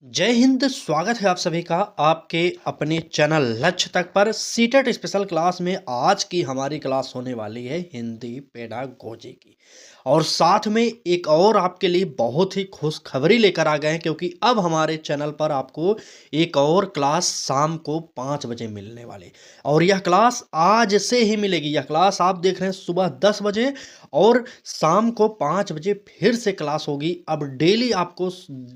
जय हिंद। स्वागत है आप सभी का आपके अपने चैनल लक्ष्य तक पर सीटेट स्पेशल क्लास में। आज की हमारी क्लास होने वाली है हिंदी पेडागोजी की। और साथ में एक और आपके लिए बहुत ही खुशखबरी लेकर आ गए हैं, क्योंकि अब हमारे चैनल पर आपको एक और क्लास शाम को 5 बजे मिलने वाली। और यह क्लास आज से ही मिलेगी। यह क्लास आप देख रहे हैं सुबह 10 बजे और शाम को 5 बजे फिर से क्लास होगी। अब डेली आपको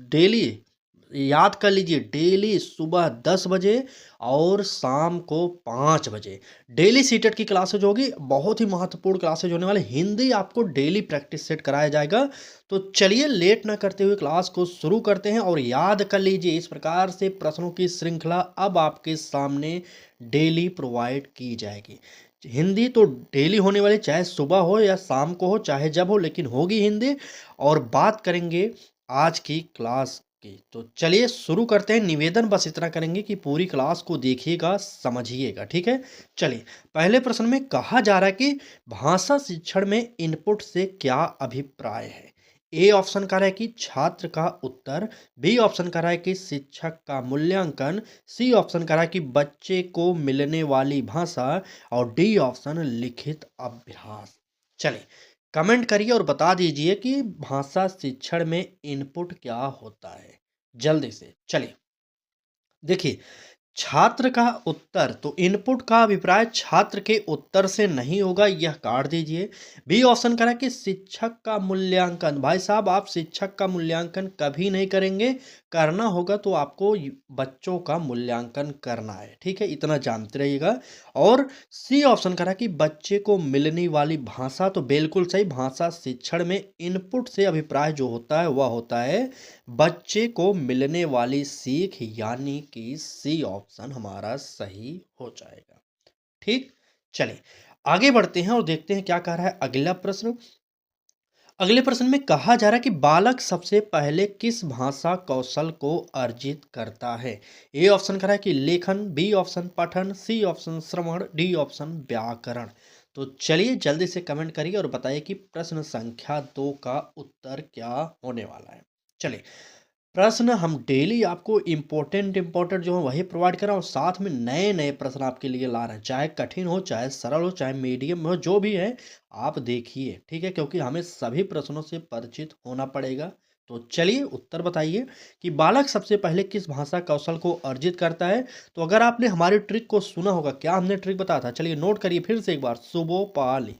डेली याद कर लीजिए, डेली सुबह 10 बजे और शाम को 5 बजे डेली सीटेट की क्लासेज होगी। बहुत ही महत्वपूर्ण क्लासेज होने वाले। हिंदी आपको डेली प्रैक्टिस सेट कराया जाएगा। तो चलिए लेट ना करते हुए क्लास को शुरू करते हैं। और याद कर लीजिए, इस प्रकार से प्रश्नों की श्रृंखला अब आपके सामने डेली प्रोवाइड की जाएगी। हिंदी तो डेली होने वाली, चाहे सुबह हो या शाम को हो, चाहे जब हो, लेकिन होगी हिंदी। और बात करेंगे आज की क्लास की। तो चलिए शुरू करते हैं। निवेदन बस इतना करेंगे कि पूरी क्लास को देखिएगा, समझिएगा, ठीक है। चलिए, पहले प्रश्न में कहा जा रहा है कि भाषा शिक्षण में इनपुट से क्या अभिप्राय है। ए ऑप्शन कह रहा है कि छात्र का उत्तर, बी ऑप्शन कह रहा है कि शिक्षक का मूल्यांकन, सी ऑप्शन कह रहा है कि बच्चे को मिलने वाली भाषा, और डी ऑप्शन लिखित अभ्यास। चलिए कमेंट करिए और बता दीजिए कि भाषा शिक्षण में इनपुट क्या होता है, जल्दी से। चलिए देखिए, छात्र का उत्तर, तो इनपुट का अभिप्राय छात्र के उत्तर से नहीं होगा, यह काट दीजिए। बी ऑप्शन करा कि शिक्षक का मूल्यांकन। भाई साहब, आप शिक्षक का मूल्यांकन कभी नहीं करेंगे। करना होगा तो आपको बच्चों का मूल्यांकन करना है, ठीक है, इतना जानते रहिएगा। और सी ऑप्शन करा कि बच्चे को मिलने वाली भाषा। तो बिल्कुल सही। भाषा शिक्षण में इनपुट से अभिप्राय जो होता है वह होता है बच्चे को मिलने वाली सीख, यानी कि सी ऑप्शन हमारा सही हो जाएगा। ठीक, चलिए आगे बढ़ते हैं और देखते हैं क्या कह रहा है अगला प्रश्न। अगले प्रश्न में कहा जा रहा है कि बालक सबसे पहले किस भाषा कौशल को अर्जित करता है। ए ऑप्शन कह रहा है कि लेखन, बी ऑप्शन पठन, सी ऑप्शन श्रवण, डी ऑप्शन व्याकरण। तो चलिए जल्दी से कमेंट करिए और बताइए कि प्रश्न संख्या 2 का उत्तर क्या होने वाला है। चलिए, प्रश्न हम डेली आपको इम्पोर्टेंट जो है वही प्रोवाइड कर रहा हूँ, और साथ में नए नए प्रश्न आपके लिए ला रहे हैं। चाहे कठिन हो, चाहे सरल हो, चाहे मीडियम हो, जो भी है आप देखिए, ठीक है, क्योंकि हमें सभी प्रश्नों से परिचित होना पड़ेगा। तो चलिए उत्तर बताइए कि बालक सबसे पहले किस भाषा कौशल को अर्जित करता है। तो अगर आपने हमारी ट्रिक को सुना होगा, क्या हमने ट्रिक बताया था, चलिए नोट करिए फिर से एक बार, सुबोपाली।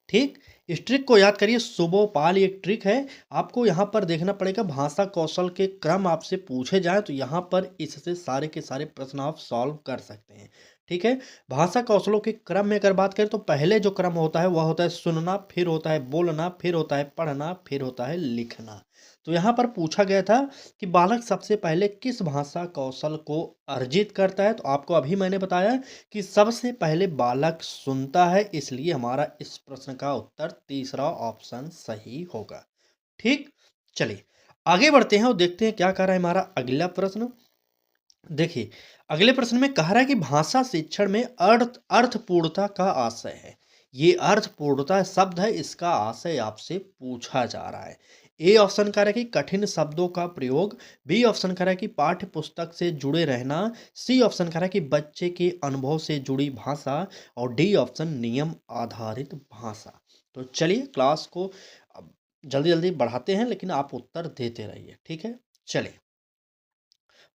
ठीक, इस ट्रिक को याद करिए, सुबोपाल एक ट्रिक है। आपको यहाँ पर देखना पड़ेगा, भाषा कौशल के क्रम आपसे पूछे जाए तो यहाँ पर इससे सारे के सारे प्रश्न आप सॉल्व कर सकते हैं, ठीक है। भाषा कौशलों के क्रम में अगर बात करें तो पहले जो क्रम होता है वह होता है सुनना, फिर होता है बोलना, फिर होता है पढ़ना, फिर होता है लिखना। तो यहाँ पर पूछा गया था कि बालक सबसे पहले किस भाषा कौशल को अर्जित करता है। तो आपको अभी मैंने बताया कि सबसे पहले बालक सुनता है, इसलिए हमारा इस प्रश्न का उत्तर तीसरा ऑप्शन सही होगा। ठीक, चलिए आगे बढ़ते हैं और देखते हैं क्या कह रहा है हमारा अगला प्रश्न। देखिए, अगले प्रश्न में कह रहा है कि भाषा शिक्षण में अर्थपूर्णता का आशय है। ये अर्थपूर्णता शब्द है, इसका आशय आपसे पूछा जा रहा है। ए ऑप्शन कह रहा है कि कठिन शब्दों का प्रयोग, बी ऑप्शन कह रहा है कि पाठ्य पुस्तक से जुड़े रहना, सी ऑप्शन कह रहा है कि बच्चे के अनुभव से जुड़ी भाषा, और डी ऑप्शन नियम आधारित भाषा। तो चलिए क्लास को जल्दी जल्दी बढ़ाते हैं, लेकिन आप उत्तर देते रहिए, ठीक है। चलिए,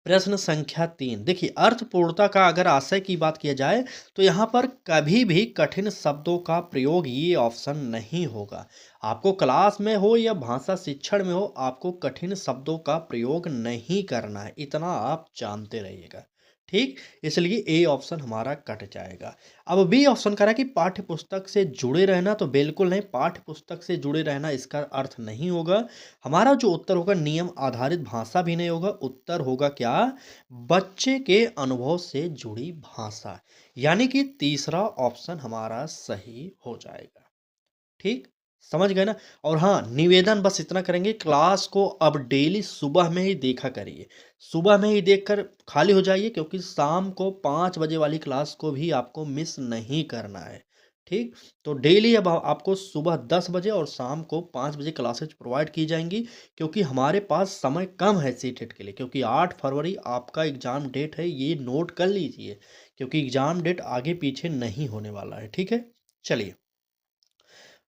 प्रश्न संख्या 3, देखिए, अर्थपूर्णता का अगर आशय की बात किया जाए तो यहाँ पर कभी भी कठिन शब्दों का प्रयोग, ये ऑप्शन नहीं होगा। आपको क्लास में हो या भाषा शिक्षण में हो, आपको कठिन शब्दों का प्रयोग नहीं करना है, इतना आप जानते रहिएगा। ठीक, इसलिए ए ऑप्शन हमारा कट जाएगा। अब बी ऑप्शन कह रहा है कि पाठ्य पुस्तक से जुड़े रहना। तो बिल्कुल नहीं, पाठ्य पुस्तक से जुड़े रहना इसका अर्थ नहीं होगा। हमारा जो उत्तर होगा नियम आधारित भाषा भी नहीं होगा। उत्तर होगा क्या, बच्चे के अनुभव से जुड़ी भाषा, यानी कि तीसरा ऑप्शन हमारा सही हो जाएगा। ठीक, समझ गए ना। और हाँ, निवेदन बस इतना करेंगे, क्लास को अब डेली सुबह में ही देखा करिए। सुबह में ही देखकर खाली हो जाइए, क्योंकि शाम को 5 बजे वाली क्लास को भी आपको मिस नहीं करना है। ठीक, तो डेली अब आपको सुबह 10 बजे और शाम को 5 बजे क्लासेज प्रोवाइड की जाएंगी, क्योंकि हमारे पास समय कम है सीटेट के लिए, क्योंकि 8 फरवरी आपका एग्ज़ाम डेट है, ये नोट कर लीजिए, क्योंकि एग्ज़ाम डेट आगे पीछे नहीं होने वाला है। ठीक है, चलिए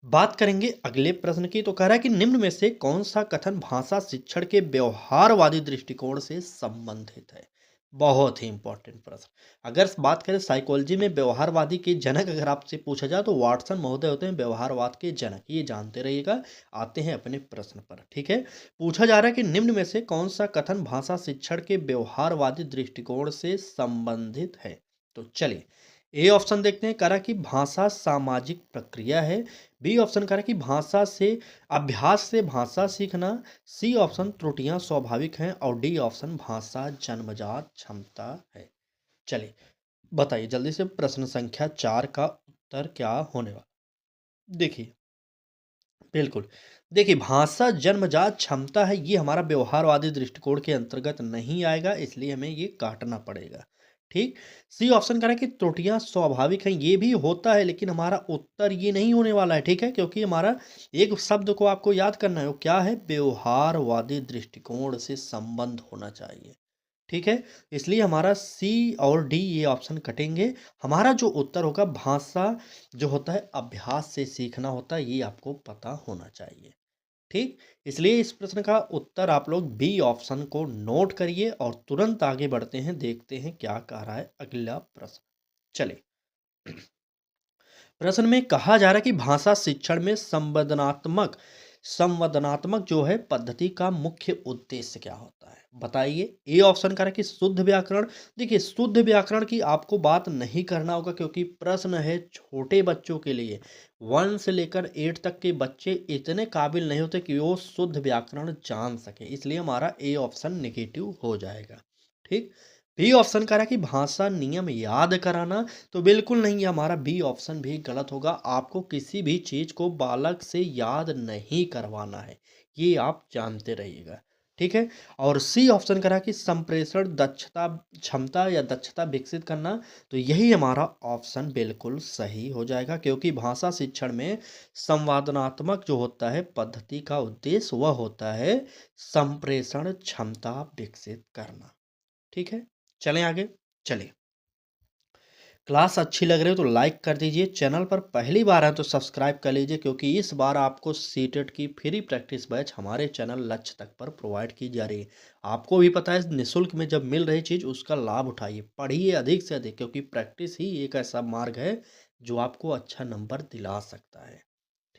बात करेंगे अगले प्रश्न की। तो कह रहा है कि निम्न में से कौन सा कथन भाषा शिक्षण के व्यवहारवादी दृष्टिकोण से संबंधित है। बहुत ही इंपॉर्टेंट प्रश्न। अगर बात करें साइकोलॉजी में व्यवहारवादी के जनक अगर आपसे पूछा जाए तो वाटसन महोदय होते हैं व्यवहारवाद के जनक, ये जानते रहिएगा। आते हैं अपने प्रश्न पर। ठीक है, पूछा जा रहा है कि निम्न में से कौन सा कथन भाषा शिक्षण के व्यवहारवादी दृष्टिकोण से संबंधित है। तो चलिए ए ऑप्शन देखते हैं। कह रहा है कि भाषा सामाजिक प्रक्रिया है। बी ऑप्शन कह रहा है कि भाषा से अभ्यास से भाषा सीखना। सी ऑप्शन त्रुटियां स्वाभाविक हैं और डी ऑप्शन भाषा जन्मजात क्षमता है। चलिए बताइए जल्दी से प्रश्न संख्या 4 का उत्तर क्या होने वाला। देखिए बिल्कुल, देखिए भाषा जन्मजात क्षमता है, ये हमारा व्यवहारवादी दृष्टिकोण के अंतर्गत नहीं आएगा, इसलिए हमें ये काटना पड़ेगा। ठीक, सी ऑप्शन करें कि त्रुटियां स्वाभाविक हैं, ये भी होता है, लेकिन हमारा उत्तर ये नहीं होने वाला है। ठीक है, क्योंकि हमारा एक शब्द को आपको याद करना है, वो क्या है, व्यवहारवादी दृष्टिकोण से संबंध होना चाहिए। ठीक है, इसलिए हमारा सी और डी ये ऑप्शन कटेंगे। हमारा जो उत्तर होगा भाषा जो होता है अभ्यास से सीखना होता है, ये आपको पता होना चाहिए। ठीक, इसलिए इस प्रश्न का उत्तर आप लोग बी ऑप्शन को नोट करिए और तुरंत आगे बढ़ते हैं, देखते हैं क्या कह रहा है अगला प्रश्न। चलिए प्रश्न में कहा जा रहा है कि भाषा शिक्षण में संवेदनात्मक संवेदनात्मक जो है पद्धति का मुख्य उद्देश्य क्या होता है, बताइए। ए ऑप्शन करें कि शुद्ध व्याकरण। देखिए शुद्ध व्याकरण की आपको बात नहीं करना होगा, क्योंकि प्रश्न है छोटे बच्चों के लिए। 1 से लेकर 8 तक के बच्चे इतने काबिल नहीं होते कि वो शुद्ध व्याकरण जान सके, इसलिए हमारा ए ऑप्शन नेगेटिव हो जाएगा। ठीक, बी ऑप्शन कह रहा है कि भाषा नियम याद कराना। तो बिल्कुल नहीं, ये हमारा बी ऑप्शन भी गलत होगा। आपको किसी भी चीज़ को बालक से याद नहीं करवाना है, ये आप जानते रहिएगा। ठीक है, और सी ऑप्शन करा कि संप्रेषण दक्षता क्षमता या दक्षता विकसित करना। तो यही हमारा ऑप्शन बिल्कुल सही हो जाएगा, क्योंकि भाषा शिक्षण में संवादनात्मक जो होता है पद्धति का उद्देश्य वह होता है संप्रेषण क्षमता विकसित करना। ठीक है, चलें आगे। चलिए क्लास अच्छी लग रही हो तो लाइक कर दीजिए, चैनल पर पहली बार है तो सब्सक्राइब कर लीजिए, क्योंकि इस बार आपको सीटेट की फ्री प्रैक्टिस बैच हमारे चैनल लक्ष्य तक पर प्रोवाइड की जा रही है। आपको भी पता है निःशुल्क में जब मिल रही चीज़ उसका लाभ उठाइए, पढ़िए अधिक से अधिक, क्योंकि प्रैक्टिस ही एक ऐसा मार्ग है जो आपको अच्छा नंबर दिला सकता है।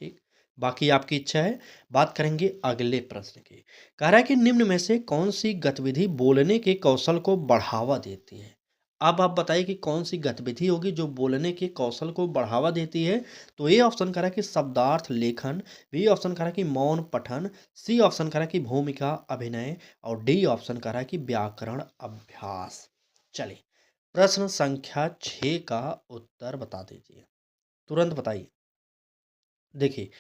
ठीक, बाकी आपकी इच्छा है। बात करेंगे अगले प्रश्न की। कह रहा है कि निम्न में से कौन सी गतिविधि बोलने के कौशल को बढ़ावा देती है। अब आप बताइए कि कौन सी गतिविधि होगी जो बोलने के कौशल को बढ़ावा देती है। तो ए ऑप्शन कह रहा है कि शब्दार्थ लेखन। बी ऑप्शन कह रहा है कि मौन पठन। सी ऑप्शन कह रहा है कि भूमिका अभिनय और डी ऑप्शन कह रहा है कि व्याकरण अभ्यास। चलिए प्रश्न संख्या 6 का उत्तर बता दीजिए, तुरंत बताइए। देखिए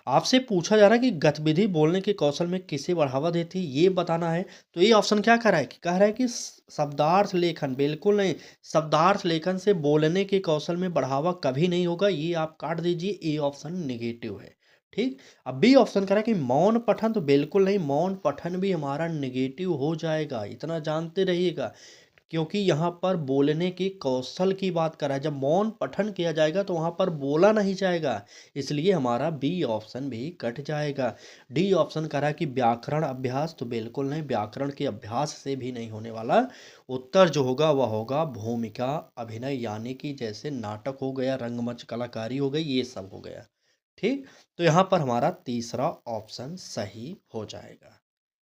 आपसे पूछा जा रहा है कि गतिविधि बोलने के कौशल में किसे बढ़ावा देती है, ये बताना है। तो ये ऑप्शन क्या कह रहा है कि कह रहा है कि शब्दार्थ लेखन। बिल्कुल नहीं, शब्दार्थ लेखन से बोलने के कौशल में बढ़ावा कभी नहीं होगा, ये आप काट दीजिए, ए ऑप्शन नेगेटिव है। ठीक, अब बी ऑप्शन कह रहा है कि मौन पठन। तो बिल्कुल नहीं, मौन पठन भी हमारा नेगेटिव हो जाएगा, इतना जानते रहिएगा, क्योंकि यहाँ पर बोलने के कौशल की बात कर रहा है। जब मौन पठन किया जाएगा तो वहाँ पर बोला नहीं जाएगा, इसलिए हमारा बी ऑप्शन भी कट जाएगा। डी ऑप्शन कह रहा है कि व्याकरण अभ्यास। तो बिल्कुल नहीं, व्याकरण के अभ्यास से भी नहीं होने वाला। उत्तर जो होगा वह होगा भूमिका अभिनय, यानी कि जैसे नाटक हो गया, रंगमंच कलाकारी हो गई, ये सब हो गया। ठीक, तो यहाँ पर हमारा तीसरा ऑप्शन सही हो जाएगा।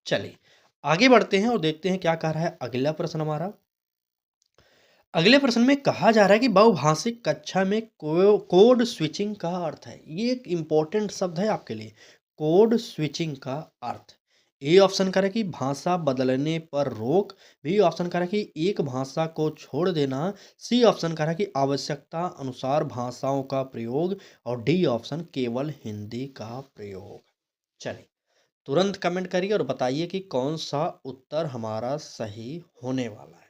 चलिए आगे बढ़ते हैं और देखते हैं क्या कह रहा है अगला प्रश्न हमारा। अगले प्रश्न में कहा जा रहा है कि बहुभाषिक कक्षा में कोड स्विचिंग का अर्थ है। ये एक इंपॉर्टेंट शब्द है आपके लिए, कोड स्विचिंग का अर्थ। ए ऑप्शन करें कि भाषा बदलने पर रोक। बी ऑप्शन करें कि एक भाषा को छोड़ देना। सी ऑप्शन करें कि आवश्यकता अनुसार भाषाओं का प्रयोग और डी ऑप्शन केवल हिंदी का प्रयोग। चलिए तुरंत कमेंट करिए और बताइए कि कौन सा उत्तर हमारा सही होने वाला है।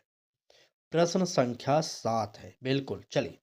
प्रश्न संख्या 7 है, बिल्कुल। चलिए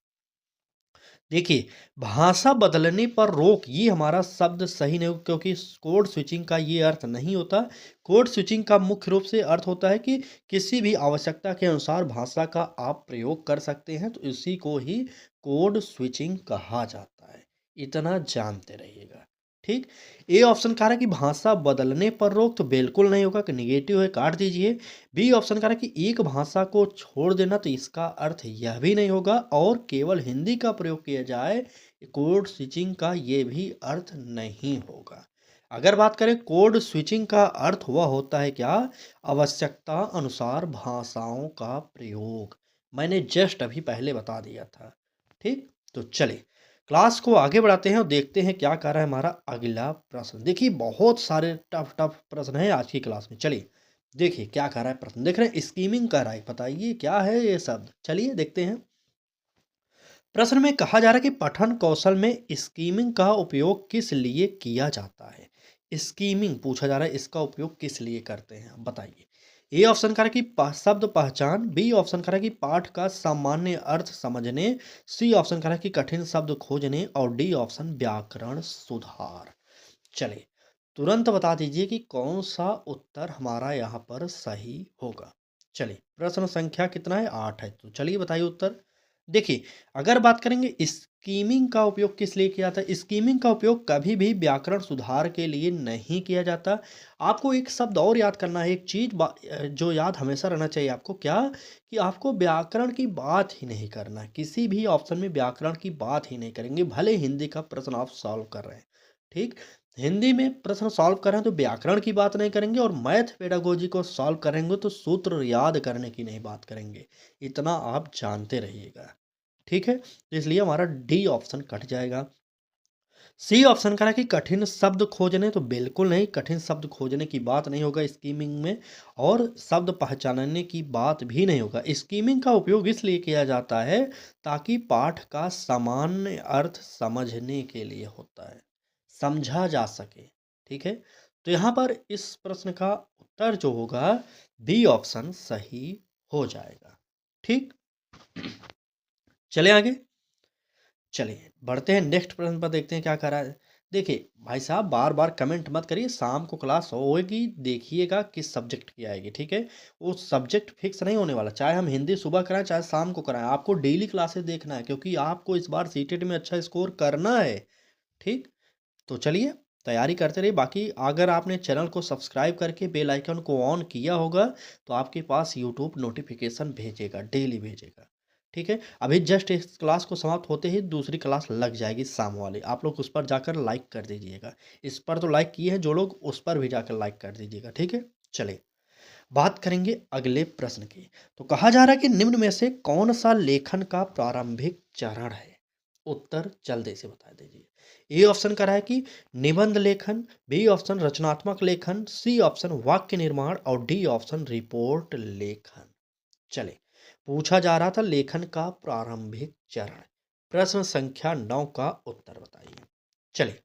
देखिए, भाषा बदलने पर रोक ये हमारा शब्द सही नहीं हो, क्योंकि कोड स्विचिंग का ये अर्थ नहीं होता। कोड स्विचिंग का मुख्य रूप से अर्थ होता है कि किसी भी आवश्यकता के अनुसार भाषा का आप प्रयोग कर सकते हैं, तो इसी को ही कोड स्विचिंग कहा जाता है। इतना जानते रहिएगा। ठीक। ए ऑप्शन कह रहा है कि भाषा बदलने पर रोक, तो बिल्कुल नहीं होगा, कि निगेटिव है, काट दीजिए। बी ऑप्शन कह रहा है कि एक भाषा को छोड़ देना, तो इसका अर्थ यह भी नहीं होगा, और केवल हिंदी का प्रयोग किया जाए, कोड स्विचिंग का ये भी अर्थ नहीं होगा। अगर बात करें कोड स्विचिंग का अर्थ हुआ होता है क्या, आवश्यकता अनुसार भाषाओं का प्रयोग। मैंने जस्ट अभी पहले बता दिया था। ठीक। तो चलिए क्लास को आगे बढ़ाते हैं और देखते हैं क्या कर रहा है हमारा अगला प्रश्न। देखिए बहुत सारे टफ टफ प्रश्न हैं आज की क्लास में। चलिए देखिए क्या कर रहा है प्रश्न। देख रहे हैं स्कीमिंग कर रहा है, बताइए क्या है ये शब्द। चलिए देखते हैं। प्रश्न में कहा जा रहा है कि पठन कौशल में स्कीमिंग का उपयोग किस लिए किया जाता है। स्कीमिंग पूछा जा रहा है, इसका उपयोग किस लिए करते हैं, बताइए। ए ऑप्शन कह रहा है कि शब्द पहचान, बी ऑप्शन कह रहा है कि पाठ का सामान्य अर्थ समझने, सी ऑप्शन कह रहा है कि कठिन शब्द खोजने, और डी ऑप्शन व्याकरण सुधार। चलिए तुरंत बता दीजिए कि कौन सा उत्तर हमारा यहाँ पर सही होगा। चलिए प्रश्न संख्या कितना है, 8 है, तो चलिए बताइए उत्तर। देखिए अगर बात करेंगे स्कीमिंग का उपयोग किस लिए किया जाता है, स्कीमिंग का उपयोग कभी भी व्याकरण सुधार के लिए नहीं किया जाता। आपको एक शब्द और याद करना है, एक चीज जो याद हमेशा रहना चाहिए आपको, क्या कि आपको व्याकरण की बात ही नहीं करना है। किसी भी ऑप्शन में व्याकरण की बात ही नहीं करेंगे, भले हिंदी का प्रश्न आप सॉल्व कर रहे हैं। ठीक। हिंदी में प्रश्न सॉल्व कर रहे हैं तो व्याकरण की बात नहीं करेंगे, और मैथ पेडागोजी को सॉल्व करेंगे तो सूत्र याद करने की नहीं बात करेंगे। इतना आप जानते रहिएगा। ठीक है, तो इसलिए हमारा डी ऑप्शन कट जाएगा। सी ऑप्शन करा कि कठिन शब्द खोजने, तो बिल्कुल नहीं, कठिन शब्द खोजने की बात नहीं होगा स्कीमिंग में, और शब्द पहचानने की बात भी नहीं होगा। स्कीमिंग का उपयोग इसलिए किया जाता है ताकि पाठ का सामान्य अर्थ समझने के लिए होता है, समझा जा सके। ठीक है, तो यहाँ पर इस प्रश्न का उत्तर जो होगा बी ऑप्शन सही हो जाएगा। ठीक। चले आगे। चलिए बढ़ते हैं नेक्स्ट प्रश्न पर, देखते हैं क्या कह रहा है। देखिए भाई साहब बार बार कमेंट मत करिए, शाम को क्लास होगी, देखिएगा किस सब्जेक्ट की आएगी। ठीक है, वो सब्जेक्ट फिक्स नहीं होने वाला, चाहे हम हिंदी सुबह कराएं चाहे शाम को कराएं, आपको डेली क्लासेस देखना है, क्योंकि आपको इस बार सीटेट में अच्छा स्कोर करना है। ठीक। तो चलिए तैयारी करते रहिए। बाकी अगर आपने चैनल को सब्सक्राइब करके बेल आइकन को ऑन किया होगा, तो आपके पास यूट्यूब नोटिफिकेशन भेजेगा, डेली भेजेगा। ठीक है, अभी जस्ट इस क्लास को समाप्त होते ही दूसरी क्लास लग जाएगी शाम वाली, आप लोग उस पर जाकर लाइक कर दीजिएगा। इस पर तो लाइक किए हैं जो लोग, उस पर भी जाकर लाइक कर दीजिएगा। ठीक है। चलिए बात करेंगे अगले प्रश्न की। तो कहा जा रहा है कि निम्न में से कौन सा लेखन का प्रारंभिक चरण है। उत्तर जल्दी से बता दीजिए। ए ऑप्शन करा है कि निबंध लेखन, बी ऑप्शन रचनात्मक लेखन, सी ऑप्शन वाक्य निर्माण, और डी ऑप्शन रिपोर्ट लेखन। चले पूछा जा रहा था लेखन का प्रारंभिक चरण, प्रश्न संख्या 9 का उत्तर बताइए। चलिए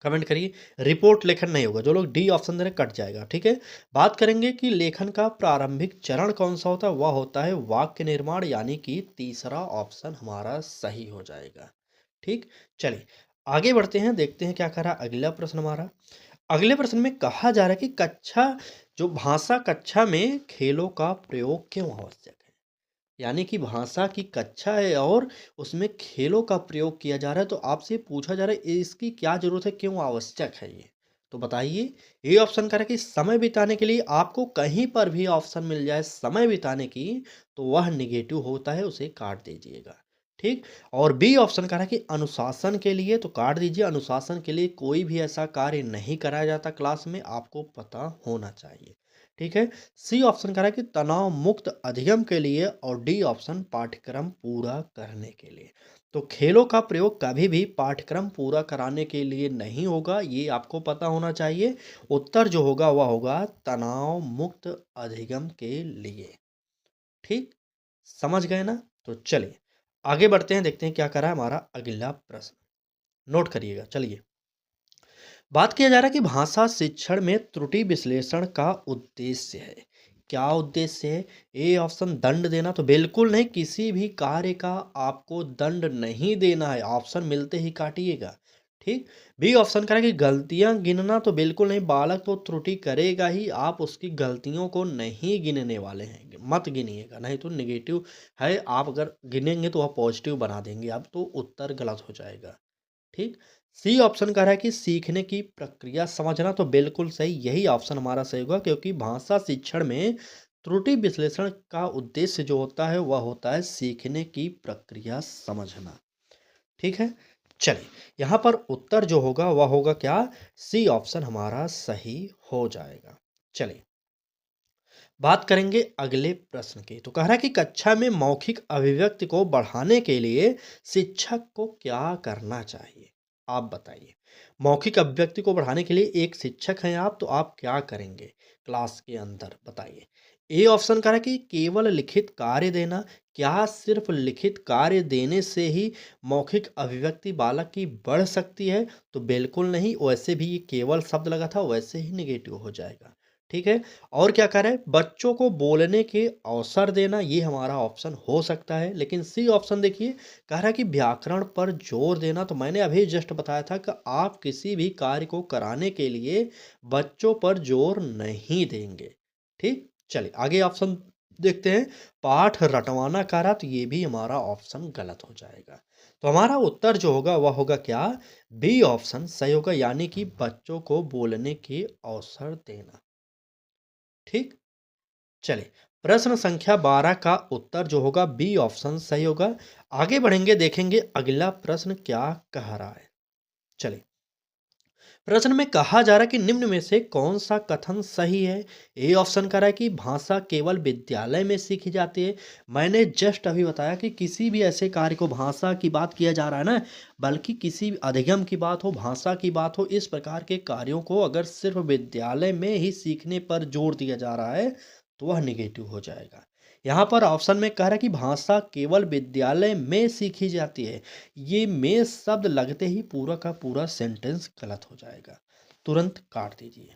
कमेंट करिए। रिपोर्ट लेखन नहीं होगा, जो लोग डी ऑप्शन दे रहे हैं, कट जाएगा। ठीक है, बात करेंगे कि लेखन का प्रारंभिक चरण कौन सा होता है, वह होता है वाक्य निर्माण, यानी कि तीसरा ऑप्शन हमारा सही हो जाएगा। ठीक। चलिए आगे बढ़ते हैं, देखते हैं क्या कह रहा है अगला प्रश्न हमारा। अगले प्रश्न में कहा जा रहा है कि कक्षा जो भाषा कक्षा में खेलों का प्रयोग क्यों आवश्यक है। यानी कि भाषा की कक्षा है और उसमें खेलों का प्रयोग किया जा रहा है, तो आपसे पूछा जा रहा है इसकी क्या जरूरत है, क्यों आवश्यक है ये। तो बताइए। ये ऑप्शन करें कि समय बिताने के लिए, आपको कहीं पर भी ऑप्शन मिल जाए समय बिताने की, तो वह निगेटिव होता है, उसे काट दीजिएगा। ठीक। और बी ऑप्शन कह रहा है कि अनुशासन के लिए, तो काट दीजिए, अनुशासन के लिए कोई भी ऐसा कार्य नहीं कराया जाता क्लास में, आपको पता होना चाहिए। ठीक है। सी ऑप्शन कह रहा है कि तनाव मुक्त अधिगम के लिए, और डी ऑप्शन पाठ्यक्रम पूरा करने के लिए। तो खेलों का प्रयोग कभी भी पाठ्यक्रम पूरा कराने के लिए नहीं होगा, ये आपको पता होना चाहिए। उत्तर जो होगा वह होगा तनाव मुक्त अधिगम के लिए। ठीक। समझ गए ना। तो चलिए आगे बढ़ते हैं, देखते हैं क्या करा है हमारा अगला प्रश्न। नोट करिएगा। चलिए बात किया जा रहा है कि भाषा शिक्षण में त्रुटि विश्लेषण का उद्देश्य है। क्या उद्देश्य है? ए ऑप्शन दंड देना, तो बिल्कुल नहीं, किसी भी कार्य का आपको दंड नहीं देना है, ऑप्शन मिलते ही काटिएगा। ठीक। बी ऑप्शन करें कि गलतियां गिनना, तो बिल्कुल नहीं, बालक तो त्रुटि करेगा ही, आप उसकी गलतियों को नहीं गिनने वाले हैं, मत गिनिएगा, नहीं तो नेगेटिव है, आप अगर गिनेंगे तो आप पॉजिटिव बना देंगे, अब तो उत्तर गलत हो जाएगा। ठीक। सी ऑप्शन कह रहा है कि सीखने की प्रक्रिया समझना, तो बिल्कुल सही, यही ऑप्शन हमारा सही होगा, क्योंकि भाषा शिक्षण में त्रुटि विश्लेषण का उद्देश्य जो होता है वह होता है सीखने की प्रक्रिया समझना। ठीक है। चलिए, यहाँ पर उत्तर जो होगा वह होगा क्या? सी ऑप्शन हमारा सही हो जाएगा। चलिए, बात करेंगे अगले प्रश्न की। तो कह रहा है कि कक्षा में मौखिक अभिव्यक्ति को बढ़ाने के लिए शिक्षक को क्या करना चाहिए? आप बताइए। मौखिक अभिव्यक्ति को बढ़ाने के लिए एक शिक्षक हैं आप, तो आप क्या करेंगे क्लास के अंदर? बताइए। ए ऑप्शन कह रहा है कि केवल लिखित कार्य देना। क्या सिर्फ लिखित कार्य देने से ही मौखिक अभिव्यक्ति बालक की बढ़ सकती है? तो बिल्कुल नहीं, वैसे भी ये केवल शब्द लगा था, वैसे ही निगेटिव हो जाएगा। ठीक है। और क्या कह रहा है? बच्चों को बोलने के अवसर देना, ये हमारा ऑप्शन हो सकता है, लेकिन सी ऑप्शन देखिए, कह रहा है कि व्याकरण पर जोर देना, तो मैंने अभी जस्ट बताया था कि आप किसी भी कार्य को कराने के लिए बच्चों पर जोर नहीं देंगे। ठीक। चलिए, आगे ऑप्शन देखते हैं। पाठ रटवाना कह रहा, तो ये भी हमारा ऑप्शन गलत हो जाएगा। तो हमारा उत्तर जो होगा वह होगा क्या? बी ऑप्शन सही होगा, यानी कि बच्चों को बोलने के अवसर देना। ठीक। चलिए, प्रश्न संख्या 12 का उत्तर जो होगा बी ऑप्शन सही होगा। आगे बढ़ेंगे, देखेंगे अगला प्रश्न क्या कह रहा है। चलिए, प्रश्न में कहा जा रहा है कि निम्न में से कौन सा कथन सही है? ए ऑप्शन कह रहा है कि भाषा केवल विद्यालय में सीखी जाती है। मैंने जस्ट अभी बताया कि किसी भी ऐसे कार्य को, भाषा की बात किया जा रहा है ना, बल्कि किसी भी अधिगम की बात हो, भाषा की बात हो, इस प्रकार के कार्यों को अगर सिर्फ विद्यालय में ही सीखने पर जोर दिया जा रहा है तो वह निगेटिव हो जाएगा। यहाँ पर ऑप्शन में कह रहा है कि भाषा केवल विद्यालय में सीखी जाती है, ये में शब्द लगते ही पूरा का पूरा सेंटेंस गलत हो जाएगा, तुरंत काट दीजिए।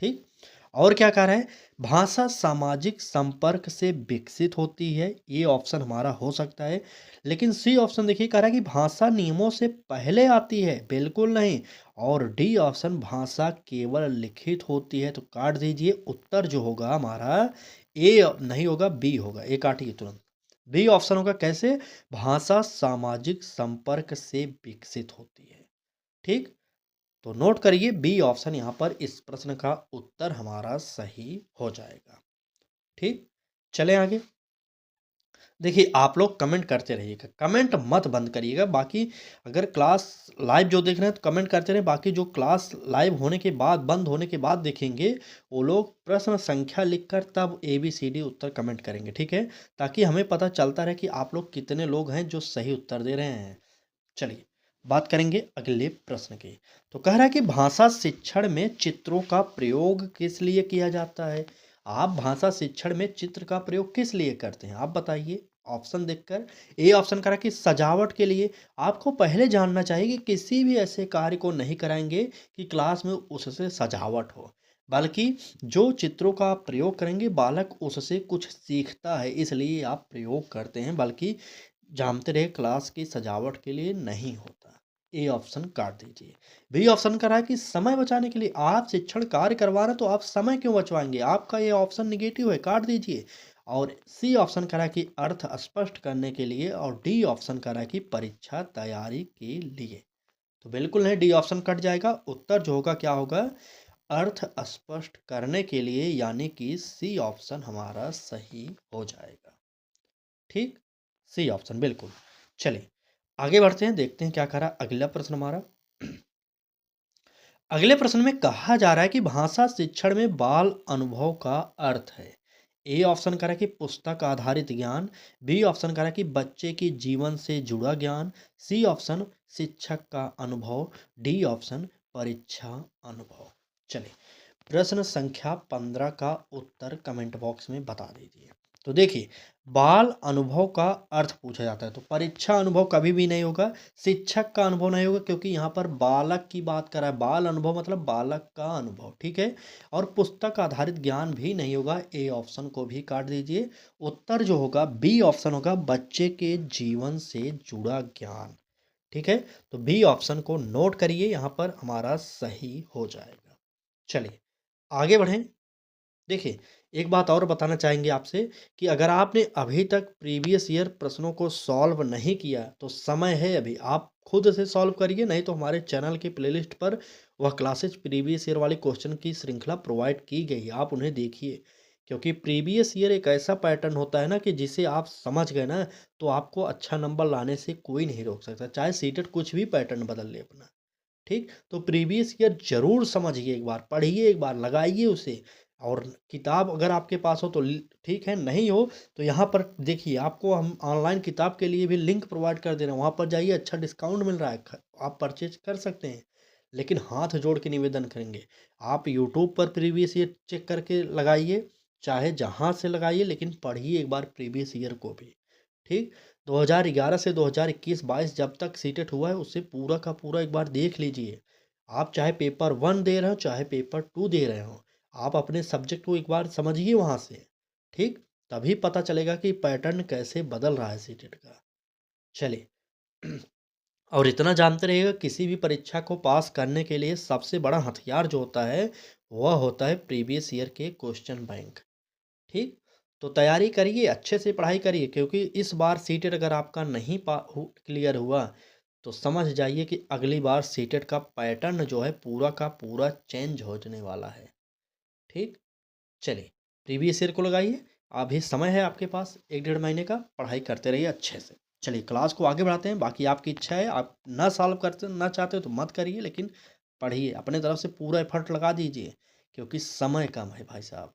ठीक। और क्या कह रहा है? भाषा सामाजिक संपर्क से विकसित होती है, ये ऑप्शन हमारा हो सकता है, लेकिन सी ऑप्शन देखिए, कह रहा है कि भाषा नियमों से पहले आती है, बिल्कुल नहीं। और डी ऑप्शन भाषा केवल लिखित होती है, तो काट दीजिए। उत्तर जो होगा हमारा ए नहीं होगा, बी होगा, ए काटिए तुरंत। बी ऑप्शन होगा, कैसे? भाषा सामाजिक संपर्क से विकसित होती है। ठीक। तो नोट करिए, बी ऑप्शन यहाँ पर इस प्रश्न का उत्तर हमारा सही हो जाएगा। ठीक। चले आगे। देखिए, आप लोग कमेंट करते रहिएगा, कमेंट मत बंद करिएगा। बाकी अगर क्लास लाइव जो देख रहे हैं तो कमेंट करते रहें, बाकी जो क्लास लाइव होने के बाद, बंद होने के बाद देखेंगे, वो लोग प्रश्न संख्या लिखकर तब ABCD उत्तर कमेंट करेंगे। ठीक है, ताकि हमें पता चलता रहे कि आप लोग कितने लोग हैं जो सही उत्तर दे रहे हैं। चलिए, बात करेंगे अगले प्रश्न की। तो कह रहा है कि भाषा शिक्षण में चित्रों का प्रयोग किस लिए किया जाता है? आप भाषा शिक्षण में चित्र का प्रयोग किस लिए करते हैं, आप बताइए ऑप्शन देखकर। ए ऑप्शन करा कि सजावट के लिए। आपको पहले जानना चाहिए कि किसी भी ऐसे कार्य को नहीं कराएंगे कि क्लास में उससे सजावट हो, बल्कि जो चित्रों का आप प्रयोग करेंगे बालक उससे कुछ सीखता है, इसलिए आप प्रयोग करते हैं, बल्कि जानते रहे क्लास की सजावट के लिए नहीं होता। ए ऑप्शन काट दीजिए। बी ऑप्शन कह रहा है कि समय बचाने के लिए। आप शिक्षण कार्य करवा रहे हैं तो आप समय क्यों बचवाएंगे, आपका ये ऑप्शन निगेटिव है, काट दीजिए। और सी ऑप्शन कह रहा है कि अर्थ स्पष्ट करने के लिए, और डी ऑप्शन कह रहा है कि परीक्षा तैयारी के लिए। तो बिल्कुल नहीं, डी ऑप्शन कट जाएगा। उत्तर जो होगा क्या होगा? अर्थ स्पष्ट करने के लिए, यानी कि सी ऑप्शन हमारा सही हो जाएगा। ठीक। सी ऑप्शन बिल्कुल। चलिए, आगे बढ़ते हैं, देखते हैं क्या कह रहा है अगला प्रश्न हमारा। अगले प्रश्न में कहा जा रहा है कि भाषा शिक्षण में बाल अनुभव का अर्थ है। ए ऑप्शन कह रहा है कि पुस्तक आधारित ज्ञान। बी ऑप्शन कह रहा है कि बच्चे की जीवन से जुड़ा ज्ञान। सी ऑप्शन शिक्षक का अनुभव। डी ऑप्शन परीक्षा अनुभव। चलिए, प्रश्न संख्या 15 का उत्तर कमेंट बॉक्स में बता दीजिए। तो देखिए, बाल अनुभव का अर्थ पूछा जाता है, तो परीक्षा अनुभव कभी भी नहीं होगा, शिक्षक का अनुभव नहीं होगा, क्योंकि यहाँ पर बालक की बात कर रहा है। बाल अनुभव मतलब बालक का अनुभव, ठीक है? और पुस्तक आधारित ज्ञान भी नहीं होगा, ए ऑप्शन को भी काट दीजिए। उत्तर जो होगा बी ऑप्शन होगा, बच्चे के जीवन से जुड़ा ज्ञान, ठीक है? तो बी ऑप्शन को नोट करिए, यहाँ पर हमारा सही हो जाएगा। चलिए, आगे बढ़ें। देखिए, एक बात और बताना चाहेंगे आपसे कि अगर आपने अभी तक प्रीवियस ईयर प्रश्नों को सॉल्व नहीं किया, तो समय है अभी, आप खुद से सॉल्व करिए, नहीं तो हमारे चैनल की प्लेलिस्ट पर वह क्लासेस प्रीवियस ईयर वाली क्वेश्चन की श्रृंखला प्रोवाइड की गई है, आप उन्हें देखिए। क्योंकि प्रीवियस ईयर एक ऐसा पैटर्न होता है ना कि जिसे आप समझ गए ना, तो आपको अच्छा नंबर लाने से कोई नहीं रोक सकता, चाहे सीटेट कुछ भी पैटर्न बदल ले अपना। ठीक? तो प्रीवियस ईयर ज़रूर समझिए एक बार, पढ़िए एक बार, लगाइए उसे। और किताब अगर आपके पास हो तो ठीक है, नहीं हो तो यहाँ पर देखिए, आपको हम ऑनलाइन किताब के लिए भी लिंक प्रोवाइड कर दे रहे हैं, वहाँ पर जाइए, अच्छा डिस्काउंट मिल रहा है, आप परचेज कर सकते हैं। लेकिन हाथ जोड़ के निवेदन करेंगे, आप यूट्यूब पर प्रीवियस ईयर चेक करके लगाइए, चाहे जहाँ से लगाइए, लेकिन पढ़िए एक बार प्रीवियस ईयर को भी। ठीक? 2011 से 2021-22 जब तक सीटेट हुआ है, उसे पूरा का पूरा एक बार देख लीजिए। आप चाहे पेपर 1 दे रहे हो, चाहे पेपर 2 दे रहे हो, आप अपने सब्जेक्ट को एक बार समझिए वहाँ से, ठीक? तभी पता चलेगा कि पैटर्न कैसे बदल रहा है सीटेट का। चलिए, और इतना जानते रहिएगा, किसी भी परीक्षा को पास करने के लिए सबसे बड़ा हथियार जो होता है, वह होता है प्रीवियस ईयर के क्वेश्चन बैंक। ठीक? तो तैयारी करिए, अच्छे से पढ़ाई करिए, क्योंकि इस बार सीटेट अगर आपका नहीं क्लियर हुआ, तो समझ जाइए कि अगली बार सीटेट का पैटर्न जो है पूरा का पूरा चेंज होने वाला है। ठीक? चलिए, प्रीवियस ईयर को लगाइए, अभी समय है आपके पास 1 डेढ़ महीने का, पढ़ाई करते रहिए अच्छे से। चलिए, क्लास को आगे बढ़ाते हैं, बाकी आपकी इच्छा है, आप ना सॉल्व करते ना चाहते हो तो मत करिए, लेकिन पढ़िए, अपने तरफ से पूरा एफर्ट लगा दीजिए, क्योंकि समय कम है भाई साहब।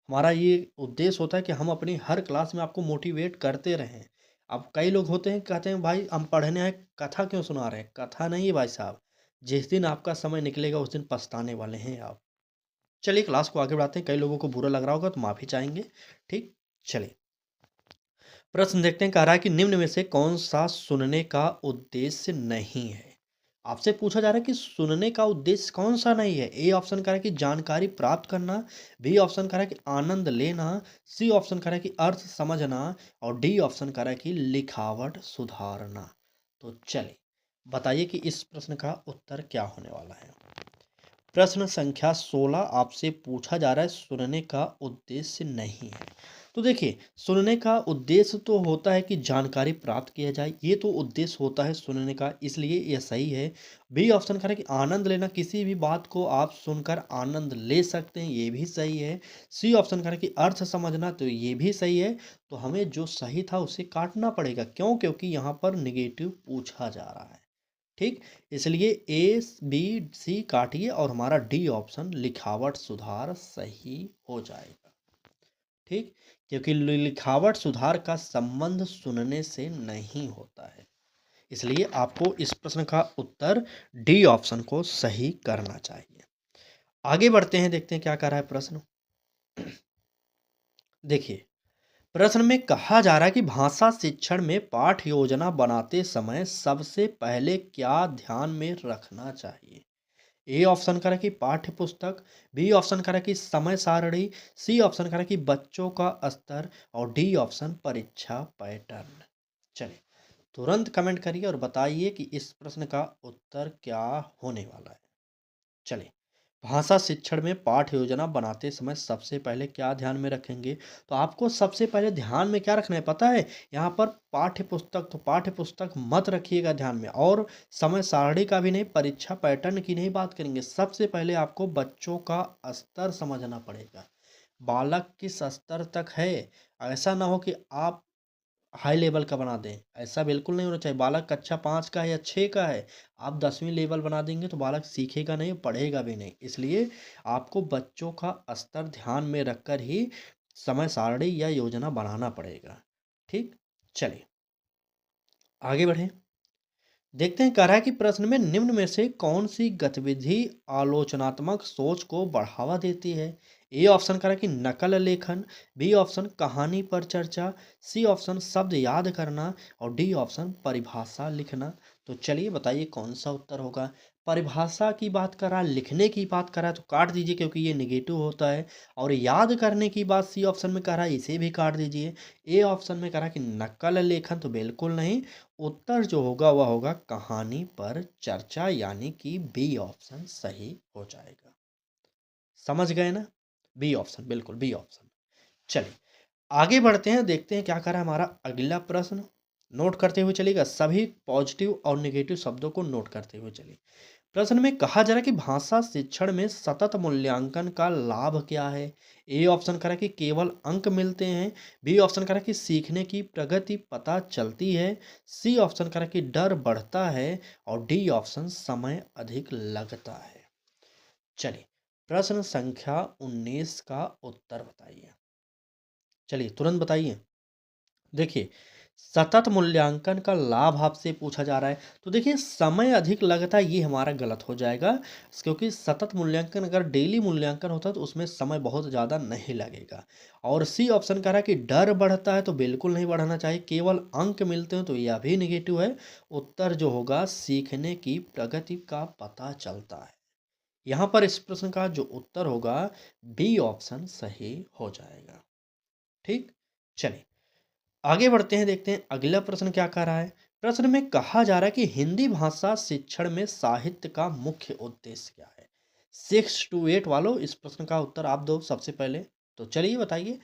हमारा ये उद्देश्य होता है कि हम अपनी हर क्लास में आपको मोटिवेट करते रहें। अब कई लोग होते हैं, कहते हैं भाई हम पढ़ने आए, कथा क्यों सुना रहे हैं? कथा नहीं है भाई साहब, जिस दिन आपका समय निकलेगा उस दिन पछताने वाले हैं आप। चलिए, क्लास को आगे बढ़ाते हैं, कई लोगों को बुरा लग रहा होगा तो माफ़ी चाहेंगे। ठीक? चलिए, प्रश्न देखते हैं, कह रहा है कि निम्न में से कौन सा सुनने का उद्देश्य नहीं है? आपसे पूछा जा रहा है कि सुनने का उद्देश्य कौन सा नहीं है? ए ऑप्शन कह रहा है कि जानकारी प्राप्त करना, बी ऑप्शन कह रहा है कि आनंद लेना, सी ऑप्शन कह रहा है कि अर्थ समझना, और डी ऑप्शन कह रहा है कि लिखावट सुधारना। तो चलिए, बताइए कि इस प्रश्न का उत्तर क्या होने वाला है। प्रश्न संख्या 16 आपसे पूछा जा रहा है, सुनने का उद्देश्य नहीं है। तो देखिए, सुनने का उद्देश्य तो होता है कि जानकारी प्राप्त किया जाए, ये तो उद्देश्य होता है सुनने का, इसलिए यह सही है। बी ऑप्शन करें कि आनंद लेना, किसी भी बात को आप सुनकर आनंद ले सकते हैं, ये भी सही है। सी ऑप्शन करें कि अर्थ समझना, तो ये भी सही है। तो हमें जो सही था उसे काटना पड़ेगा, क्यों? क्योंकि यहाँ पर निगेटिव पूछा जा रहा है। ठीक? इसलिए ए, बी, सी काटिए और हमारा डी ऑप्शन लिखावट सुधार सही हो जाएगा। ठीक? क्योंकि लिखावट सुधार का संबंध सुनने से नहीं होता है। इसलिए आपको इस प्रश्न का उत्तर डी ऑप्शन को सही करना चाहिए। आगे बढ़ते हैं, देखते हैं क्या कर रहा है प्रश्न। देखिए, प्रश्न में कहा जा रहा है कि भाषा शिक्षण में पाठ योजना बनाते समय सबसे पहले क्या ध्यान में रखना चाहिए? ए ऑप्शन करें कि पाठ्य पुस्तक, बी ऑप्शन करें कि समय सारणी, सी ऑप्शन करें कि बच्चों का स्तर, और डी ऑप्शन परीक्षा पैटर्न। चलिए, तुरंत कमेंट करिए और बताइए कि इस प्रश्न का उत्तर क्या होने वाला है। चलिए, भाषा शिक्षण में पाठ योजना बनाते समय सबसे पहले क्या ध्यान में रखेंगे? तो आपको सबसे पहले ध्यान में क्या रखना है पता है? यहाँ पर पाठ्य पुस्तक, तो पाठ्य पुस्तक मत रखिएगा ध्यान में, और समय सारणी का भी नहीं, परीक्षा पैटर्न की नहीं बात करेंगे। सबसे पहले आपको बच्चों का स्तर समझना पड़ेगा, बालक किस स्तर तक है। ऐसा ना हो कि आप हाई लेवल का बना दें, ऐसा बिल्कुल नहीं होना चाहिए। बालक कक्षा 5 का है या 6 का है, आप 10वीं लेवल बना देंगे तो बालक सीखेगा नहीं, पढ़ेगा भी नहीं। इसलिए आपको बच्चों का स्तर ध्यान में रखकर ही समय सारणी या योजना बनाना पड़ेगा। ठीक? चलिए, आगे बढ़ें। देखते हैं, कह रहा है कि प्रश्न में निम्न में से कौन सी गतिविधि आलोचनात्मक सोच को बढ़ावा देती है? ए ऑप्शन करा कि नकल लेखन, बी ऑप्शन कहानी पर चर्चा, सी ऑप्शन शब्द याद करना और डी ऑप्शन परिभाषा लिखना। तो चलिए बताइए कौन सा उत्तर होगा। परिभाषा की बात करा, लिखने की बात करा तो काट दीजिए क्योंकि ये नेगेटिव होता है। और याद करने की बात सी ऑप्शन में करा, इसे भी काट दीजिए। ए ऑप्शन में करा कि नकल लेखन तो बिल्कुल नहीं। उत्तर जो होगा वह होगा कहानी पर चर्चा, यानी कि बी ऑप्शन सही हो जाएगा। समझ गए ना? बी ऑप्शन, बिल्कुल बी ऑप्शन। चलिए आगे बढ़ते हैं, देखते हैं क्या करा हमारा अगला प्रश्न। नोट करते हुए चलिएगा, सभी पॉजिटिव और नेगेटिव शब्दों को नोट करते हुए चलिए। प्रश्न में कहा जा रहा है कि भाषा शिक्षण में सतत मूल्यांकन का लाभ क्या है। ए ऑप्शन करा कि केवल अंक मिलते हैं, बी ऑप्शन करा कि सीखने की प्रगति पता चलती है, सी ऑप्शन करा कि डर बढ़ता है और डी ऑप्शन समय अधिक लगता है। चलिए प्रश्न संख्या 19 का उत्तर बताइए। चलिए तुरंत बताइए। देखिए सतत मूल्यांकन का लाभ आपसे पूछा जा रहा है, तो देखिए समय अधिक लगता है ये हमारा गलत हो जाएगा, क्योंकि सतत मूल्यांकन अगर डेली मूल्यांकन होता तो उसमें समय बहुत ज़्यादा नहीं लगेगा। और सी ऑप्शन कह रहा है कि डर बढ़ता है, तो बिल्कुल नहीं बढ़ाना चाहिए, केवल अंक मिलते हैं तो यह भी निगेटिव है। उत्तर जो होगा सीखने की प्रगति का पता चलता है। यहाँ पर इस प्रश्न का जो उत्तर होगा बी ऑप्शन सही हो जाएगा। ठीक, चलिए आगे बढ़ते हैं, देखते हैं अगला प्रश्न क्या कह रहा है। प्रश्न में कहा जा रहा है कि हिंदी भाषा शिक्षण में साहित्य का मुख्य उद्देश्य क्या है। 6 to 8 वालों इस प्रश्न का उत्तर आप दो सबसे पहले। तो चलिए बताइए।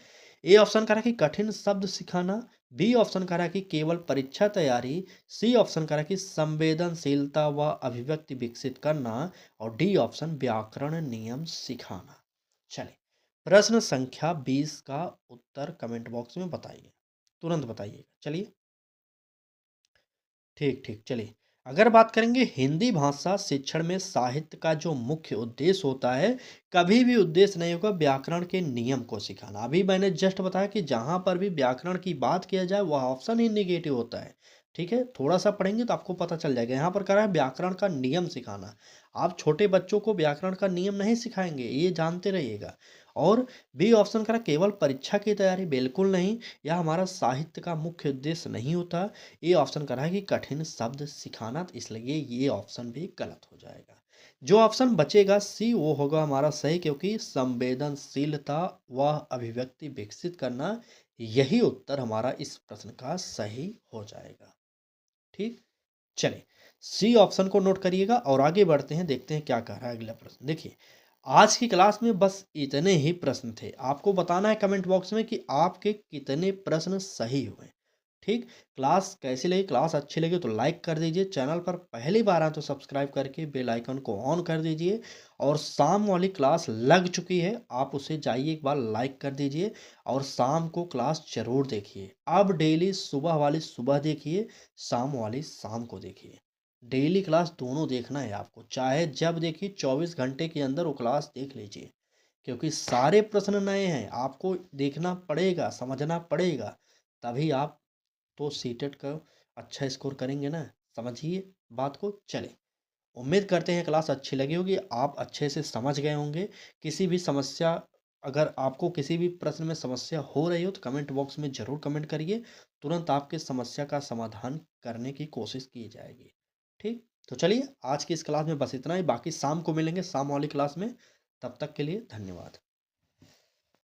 ए ऑप्शन कह रहा है कि कठिन शब्द सिखाना, बी ऑप्शन कह रहा है कि केवल परीक्षा तैयारी, सी ऑप्शन कह रहा है कि संवेदनशीलता व अभिव्यक्ति विकसित करना और डी ऑप्शन व्याकरण नियम सिखाना। चलिए प्रश्न संख्या 20 का उत्तर कमेंट बॉक्स में बताइए, तुरंत बताइएगा। चलिए ठीक ठीक, चलिए अगर बात करेंगे हिंदी भाषा शिक्षण में साहित्य का जो मुख्य उद्देश्य होता है, कभी भी उद्देश्य नहीं होगा व्याकरण के नियम को सिखाना। अभी मैंने जस्ट बताया कि जहाँ पर भी व्याकरण की बात किया जाए वह ऑप्शन ही निगेटिव होता है। ठीक है, थोड़ा सा पढ़ेंगे तो आपको पता चल जाएगा। यहाँ पर कह रहा है व्याकरण का नियम सिखाना। आप छोटे बच्चों को व्याकरण का नियम नहीं सिखाएंगे, ये जानते रहिएगा। और बी ऑप्शन करा केवल परीक्षा की तैयारी, बिल्कुल नहीं, यह हमारा साहित्य का मुख्य उद्देश्य नहीं होता। ये ऑप्शन करा है कि कठिन शब्द सिखाना, तो इसलिए ये ऑप्शन भी गलत हो जाएगा। जो ऑप्शन बचेगा सी वो होगा हमारा सही, क्योंकि संवेदनशीलता व अभिव्यक्ति विकसित करना, यही उत्तर हमारा इस प्रश्न का सही हो जाएगा। ठीक, चलिए सी ऑप्शन को नोट करिएगा और आगे बढ़ते हैं, देखते हैं क्या कह रहा है अगला प्रश्न। देखिए आज की क्लास में बस इतने ही प्रश्न थे। आपको बताना है कमेंट बॉक्स में कि आपके कितने प्रश्न सही हुए। ठीक, क्लास कैसी लगी, क्लास अच्छी लगी तो लाइक कर दीजिए, चैनल पर पहली बार आए तो सब्सक्राइब करके बेल आइकन को ऑन कर दीजिए। और शाम वाली क्लास लग चुकी है, आप उसे जाइए एक बार लाइक कर दीजिए और शाम को क्लास जरूर देखिए। अब डेली सुबह वाली सुबह देखिए, शाम वाली शाम को देखिए। डेली क्लास दोनों देखना है आपको, चाहे जब देखिए 24 घंटे के अंदर वो क्लास देख लीजिए, क्योंकि सारे प्रश्न नए हैं, आपको देखना पड़ेगा, समझना पड़ेगा, तभी आप तो सीटेट का अच्छा स्कोर करेंगे ना। समझिए बात को। चले उम्मीद करते हैं क्लास अच्छी लगी होगी, आप अच्छे से समझ गए होंगे। किसी भी समस्या, अगर आपको किसी भी प्रश्न में समस्या हो रही हो तो कमेंट बॉक्स में ज़रूर कमेंट करिए, तुरंत आपके समस्या का समाधान करने की कोशिश की जाएगी। ठीक, तो चलिए आज की इस क्लास में बस इतना ही, बाकी शाम को मिलेंगे शाम वाली क्लास में। तब तक के लिए धन्यवाद।